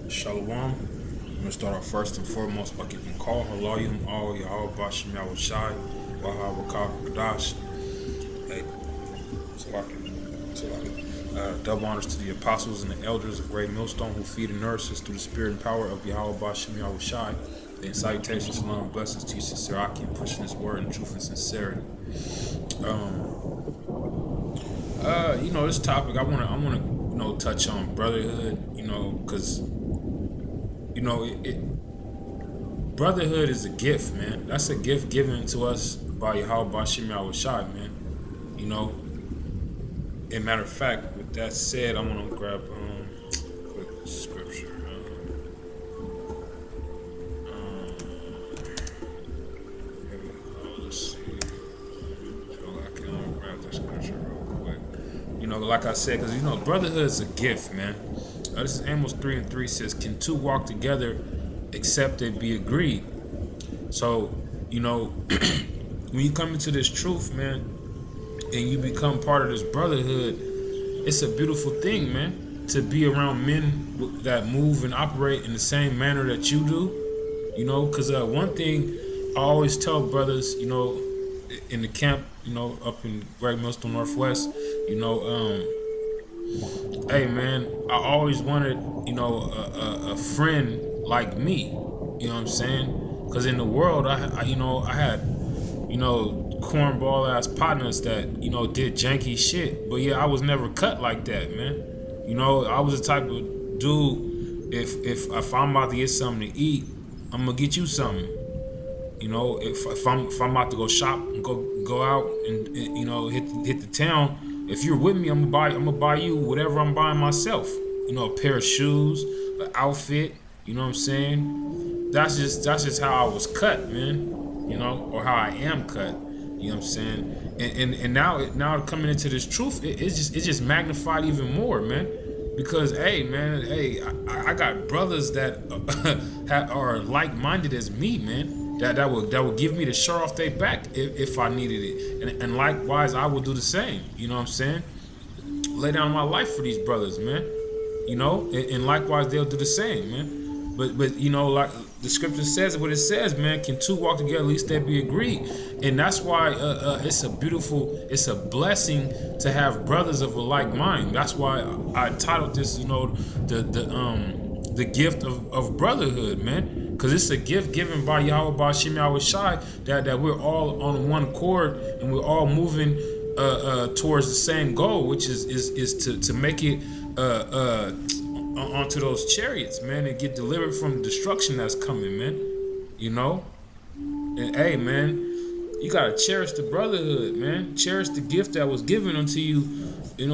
Shalom. I'm gonna start off first and foremost by giving call halayim all Yahweh Bashim Yahweh Shai Wahab Kadash. Hey, double honors to the apostles and the elders of Great Millstone who feed and nourish us through the spirit and power of Yahweh Bashim Yahweh Shai. And salutations, shalom, blessings to you, sincere Aki, pushing this word in truth and sincerity. This topic I wanna touch on brotherhood, because brotherhood is a gift, man. That's a gift given to us by Yahweh Bashim Yahweh Shai, man. And matter of fact, with that said, I want to grab quick scripture. Let's see. So I can grab the scripture real quick. Like I said, because brotherhood is a gift, man. This is Amos 3:3 says, "Can two walk together except they be agreed?" So, when you come into this truth, man, and you become part of this brotherhood, it's a beautiful thing, man, to be around men that move and operate in the same manner that you do. Because one thing I always tell brothers, in the camp, up in Great Millstone Northwest, hey, man, I always wanted, a friend like me. You know what I'm saying? Because in the world, I had, cornball ass partners that, did janky shit. But yeah, I was never cut like that, man. I was the type of dude, if I'm about to get something to eat, I'm gonna get you something. If I'm about to go shop and go out and hit the town, if you're with me, I'm gonna buy you whatever I'm buying myself. A pair of shoes, an outfit. You know what I'm saying? That's just how I was cut, man. Or how I am cut. You know what I'm saying? And now coming into this truth, it's just magnified even more, man. Because hey, man, I got brothers that are like-minded as me, man. That will give me the shirt off their back if I needed it, and likewise I will do the same. You know what I'm saying? Lay down my life for these brothers, man. And likewise they'll do the same, man. But like the scripture says, what it says, man, can two walk together, at least they be agreed. And that's why it's a blessing to have brothers of a like mind. That's why I titled this, the gift of brotherhood, man. Because it's a gift given by Yahweh Bashim Yahweh Shai that we're all on one accord and we're all moving towards the same goal, which is to make it onto those chariots, man, and get delivered from the destruction that's coming, man. And hey, man, you gotta cherish the brotherhood, man. Cherish the gift that was given unto you,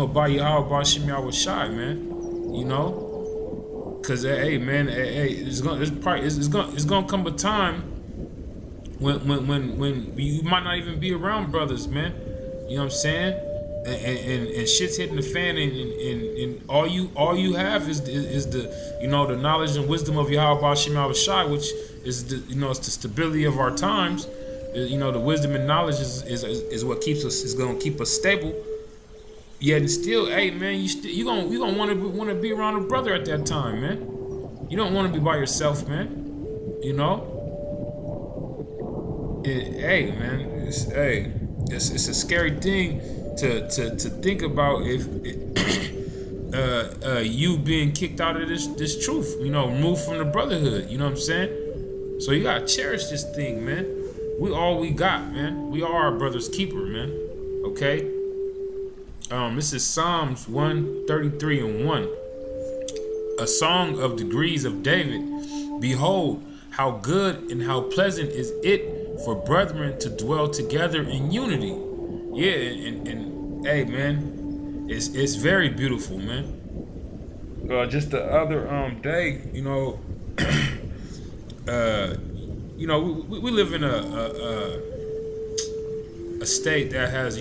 by Yahweh Bashim Yahweh Shai, man. Cause hey, man, it's gonna come a time when you might not even be around brothers, man. You know what I'm saying? And shit's hitting the fan, and all you have is the the knowledge and wisdom of Yahweh Bashim Yahweh Shai, which is it's the stability of our times. The wisdom and knowledge is what keeps us, is gonna keep us stable. Yet and still, hey, man, you gonna want to be around a brother at that time, man. You don't want to be by yourself, man. Hey, man, it's a scary thing to think about if you being kicked out of this truth, removed from the brotherhood. You know what I'm saying? So you gotta cherish this thing, man. We all we got, man. We are our brother's keeper, man. Okay. This is Psalms 133:1, a song of degrees of David. Behold, how good and how pleasant is it for brethren to dwell together in unity. Yeah, and hey, man, it's very beautiful, man. Just the other day, we live in a state that has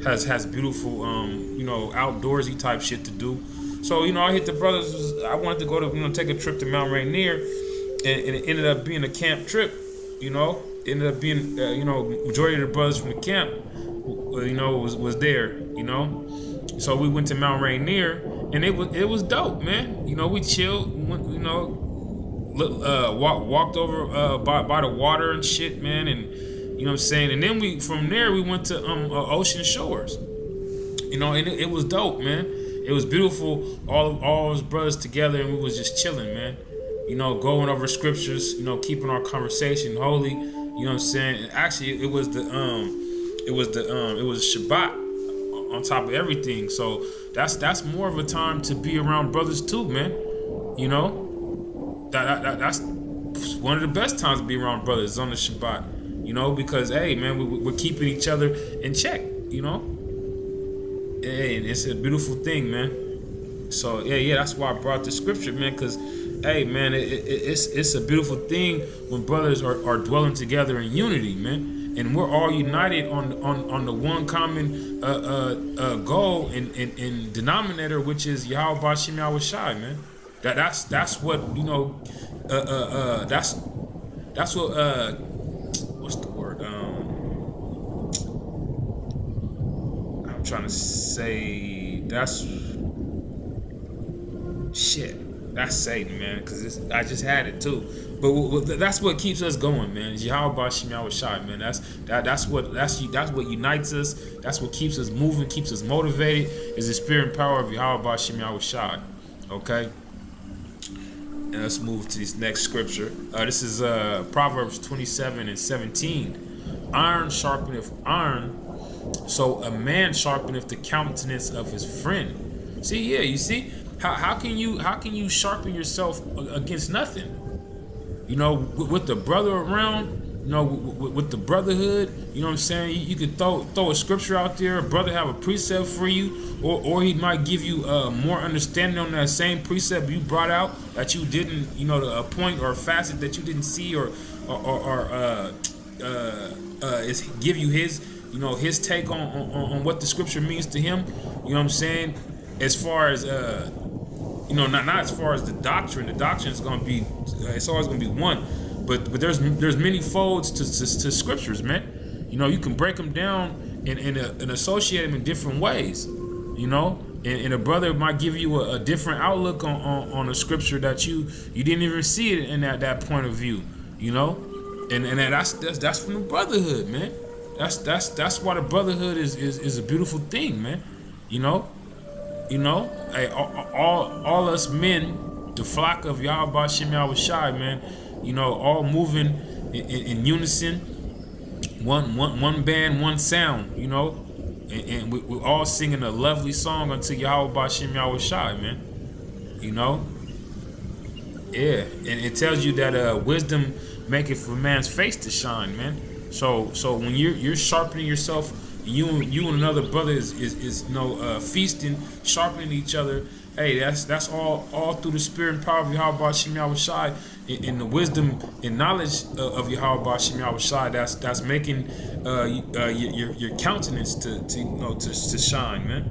has beautiful outdoorsy type shit to do. So I hit the brothers. I wanted to go to take a trip to Mount Rainier, and it ended up being a camp trip. Ended up being majority of the brothers from the camp was there. So we went to Mount Rainier, and it was dope, man. You know, we chilled, you know, walked over by the water and shit, man, and you know what I'm saying. And then from there we went to Ocean Shores, you know, and it was dope, man. It was beautiful. All his brothers together, and we was just chilling, man. You know, going over scriptures, you know, keeping our conversation holy. You know what I'm saying. And actually, it was Shabbat on top of everything. So that's more of a time to be around brothers too, man. You know. That's one of the best times to be around brothers on the Shabbat, you know, because hey, man, we're keeping each other in check, you know. Hey, and it's a beautiful thing, man. So yeah, that's why I brought the scripture, man, because hey, man, it's a beautiful thing when brothers are dwelling together in unity, man, and we're all united on the one common goal and denominator, which is Yahweh B'Shem Yahweh Shai, man. That's what, you know, that's what what's the word, I'm trying to say, that's Satan, man, because I just had it too, but that's what keeps us going, man. Is Yahweh B'Shem Yahweh Shai, man. That's what unites us. That's what keeps us moving, keeps us motivated, is the spirit and power of Yahweh B'Shem Yahweh Shai. Okay. And let's move to this next scripture. This is Proverbs 27:17. Iron sharpeneth iron, so a man sharpeneth the countenance of his friend. See, yeah, you see, how can you sharpen yourself against nothing? You know, with the brother around, you know, with the brotherhood, you know what I'm saying? You could throw a scripture out there, a brother have a precept for you, or he might give you more understanding on that same precept you brought out that you didn't, you know, a point or a facet that you didn't see, or give you his, you know, his take on what the scripture means to him. You know what I'm saying? As far as you know, not as far as the doctrine. The doctrine is going to be, it's always going to be one. But there's many folds to scriptures, man. You know, you can break them down and associate them in different ways. You know, and a brother might give you a different outlook on a scripture that you didn't even see it in that point of view. You know, and that's from the brotherhood, man. That's why the brotherhood is a beautiful thing, man. You know, hey, all us men, the flock of Yahweh B'Shem Yahweh Shai, man. You know, all moving in unison, one band, one sound, you know, and we're all singing a lovely song unto Yahweh B'Shem Yahweh Shai, man. You know, yeah, and it tells you that wisdom maketh for man's face to shine, man. So when you're sharpening yourself, you and another brother is you know, feasting, sharpening each other. Hey, that's all through the spirit and power of Yahweh B'Shem Yahweh Shai, and the wisdom and knowledge of Yahweh B'Shem Yahweh Shai. That's making your countenance to shine, man.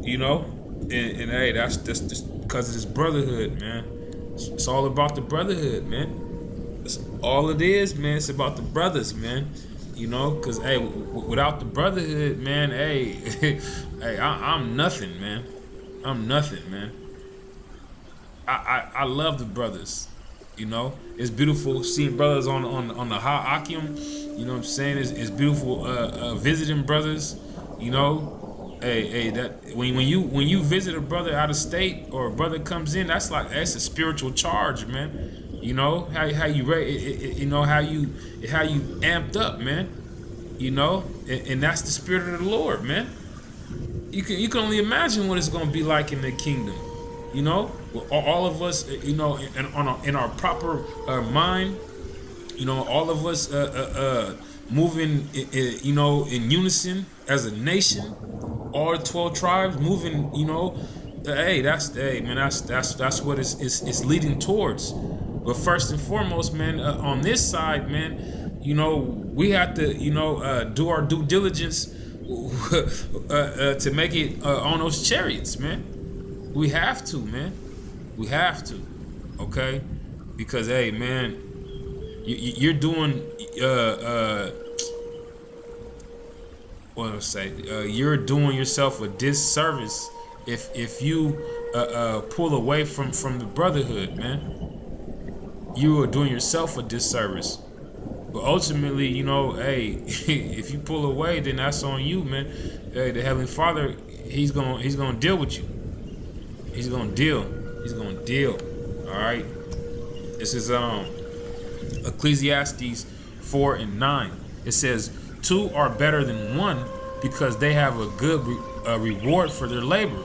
You know, and hey, that's just because of this brotherhood, man. It's all about the brotherhood, man. That's all it is, man. It's about the brothers, man. You know, because hey, without the brotherhood, man, hey, hey, I'm nothing, man. I'm nothing, man. I love the brothers. You know, it's beautiful seeing brothers on the Ha'akim. You know what I'm saying? It's beautiful visiting brothers. You know, hey, that when you visit a brother out of state, or a brother comes in, that's a spiritual charge, man. You know how you you know how you amped up, man. You know, and that's the spirit of the Lord, man. You can only imagine what it's going to be like in the kingdom. You know, all of us, you know, in our proper mind, you know, all of us moving, you know, in unison as a nation, all 12 tribes moving, you know. Hey, that's what it's leading towards. But first and foremost, man, on this side, man, you know, we have to, you know, do our due diligence to make it on those chariots, man. We have to, man. We have to, okay? Because hey, man, you're doing what do I say? You're doing yourself a disservice if you pull away from the brotherhood, man, you are doing yourself a disservice. But ultimately, you know, hey, if you pull away, then that's on you, man. Hey, the Heavenly Father, he's gonna deal with you. He's gonna deal. He's gonna deal. All right. This is Ecclesiastes 4:9. It says, "Two are better than one, because they have a good reward for their labor.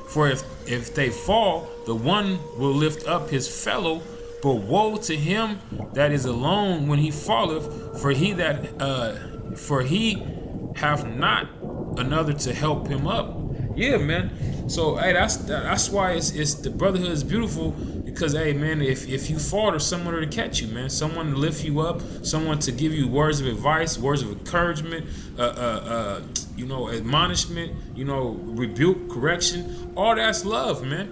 For if they fall, the one will lift up his fellow. But woe to him that is alone when he falleth, for he hath not another to help him up." Yeah, man. So hey, that's why it's the brotherhood is beautiful, because hey, man, if you fall, there's someone there to catch you, man. Someone to lift you up, someone to give you words of advice, words of encouragement, you know, admonishment, you know, rebuke, correction. All that's love, man.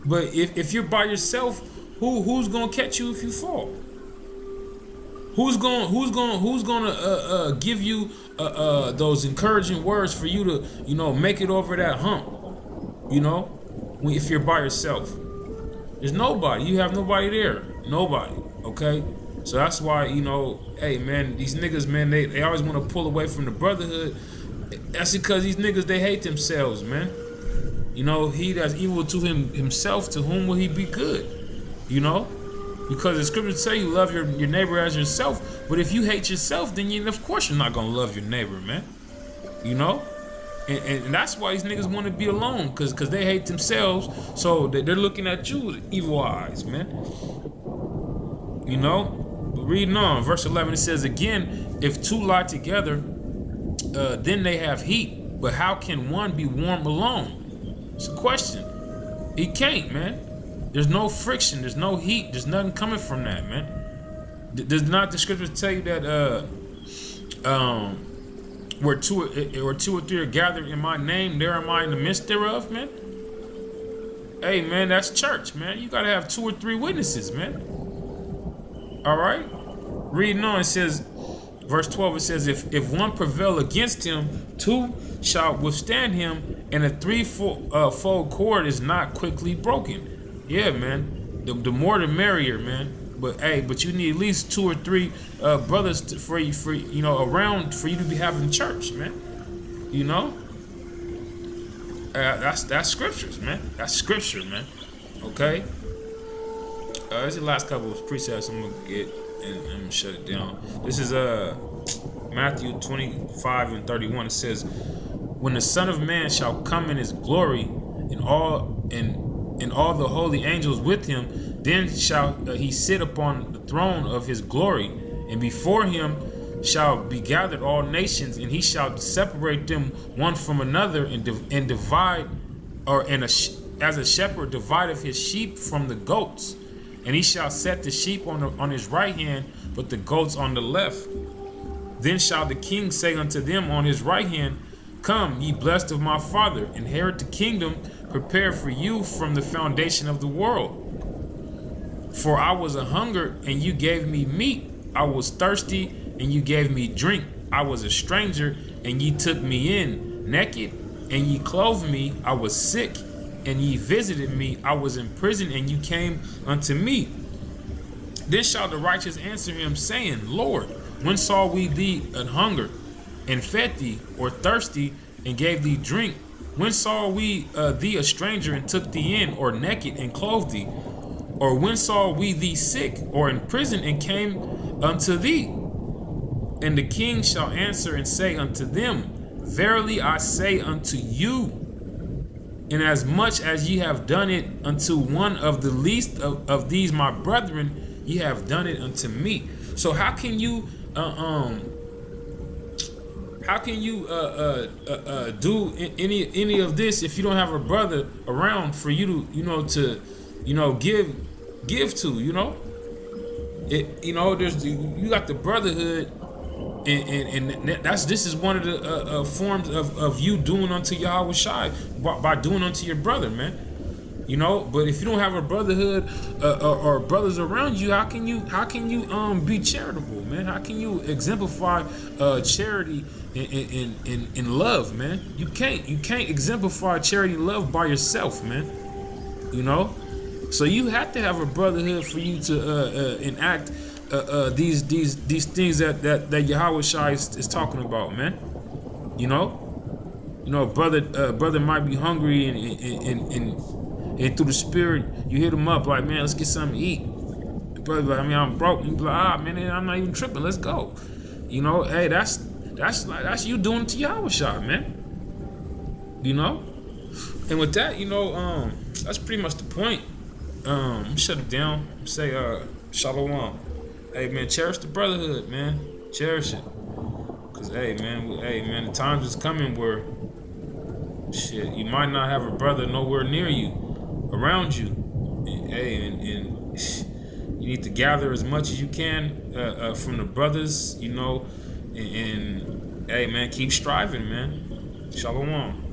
But if you're by yourself, who's gonna catch you if you fall? Who's gonna give you those encouraging words for you to, you know, make it over that hump? You know, if you're by yourself, there's nobody. You have nobody there. Nobody. Okay. So that's why, you know, hey, man, these niggas, man, they always want to pull away from the brotherhood. That's because these niggas, they hate themselves, man. You know, he that's evil to himself, to whom will he be good? You know, because the scriptures tell you love your neighbor as yourself. But if you hate yourself, then of course you're not gonna love your neighbor, man. You know, and that's why these niggas want to be alone, because they hate themselves. So they're looking at you with evil eyes, man. You know. But reading on, verse 11, it says again, "If two lie together, then they have heat. But how can one be warm alone?" It's a question. He can't, man. There's no friction. There's no heat. There's nothing coming from that, man. Does not the scriptures tell you that where two or three are gathered in my name, there am I in the midst thereof, man? Hey, man, that's church, man. You gotta have 2 or 3 witnesses, man. All right. Reading on, it says, verse 12. It says, "If one prevail against him, 2 shall withstand him, and a 3-fold cord is not quickly broken." Yeah, man. The more the merrier, man. But hey, you need at least 2 or 3 brothers for you know, around for you to be having church, man. You know, that's scriptures, man. That's scripture, man. Okay. This is the last couple of precepts I'm gonna get, and I'm gonna shut it down. This is Matthew 25:31. It says, "When the Son of Man shall come in his glory, and all the holy angels with him, then shall he sit upon the throne of his glory, and before him shall be gathered all nations, and he shall separate them one from another, and divide, as a shepherd divideth his sheep from the goats. And he shall set the sheep on his right hand, but the goats on the left. Then shall the king say unto them on his right hand, Come, ye blessed of my Father, inherit the kingdom prepared for you from the foundation of the world. For I was a hungered, and you gave me meat. I was thirsty, and you gave me drink. I was a stranger, and ye took me in. Naked, and ye clothed me. I was sick, and ye visited me. I was in prison, and you came unto me. Then shall the righteous answer him, saying, Lord, when saw we thee an hungered, and fed thee, or thirsty, and gave thee drink? When saw we thee a stranger, and took thee in, or naked, and clothed thee? Or when saw we thee sick, or in prison, and came unto thee? And the king shall answer and say unto them, Verily I say unto you, inasmuch as ye have done it unto one of the least of these my brethren, ye have done it unto me. So how can you do any of this if you don't have a brother around for you to give to? There's you got the brotherhood, and this is one of the forms of you doing unto Yahweh Shai by doing unto your brother, man. You know, but if you don't have a brotherhood or brothers around you, how can you be charitable, man? How can you exemplify charity and love, man? You can't exemplify charity and love by yourself, man. You know, so you have to have a brotherhood for you to enact these things that Yahweh Shai is talking about, man. You know, brother might be hungry and through the spirit, you hit him up like, man, let's get something to eat. The brother be like, I mean, I'm broke. You be like, man, I'm not even tripping. Let's go. You know, hey, that's you doing it to Yahweh Shai, man. You know, and with that, you know, that's pretty much the point. Shut it down. Say, shalom. Hey, man, cherish the brotherhood, man. Cherish it. Cause, hey, man, the times is coming where, shit, you might not have a brother nowhere near you, around you, and you need to gather as much as you can from the brothers, you know, and hey, man, keep striving, man. Shalom.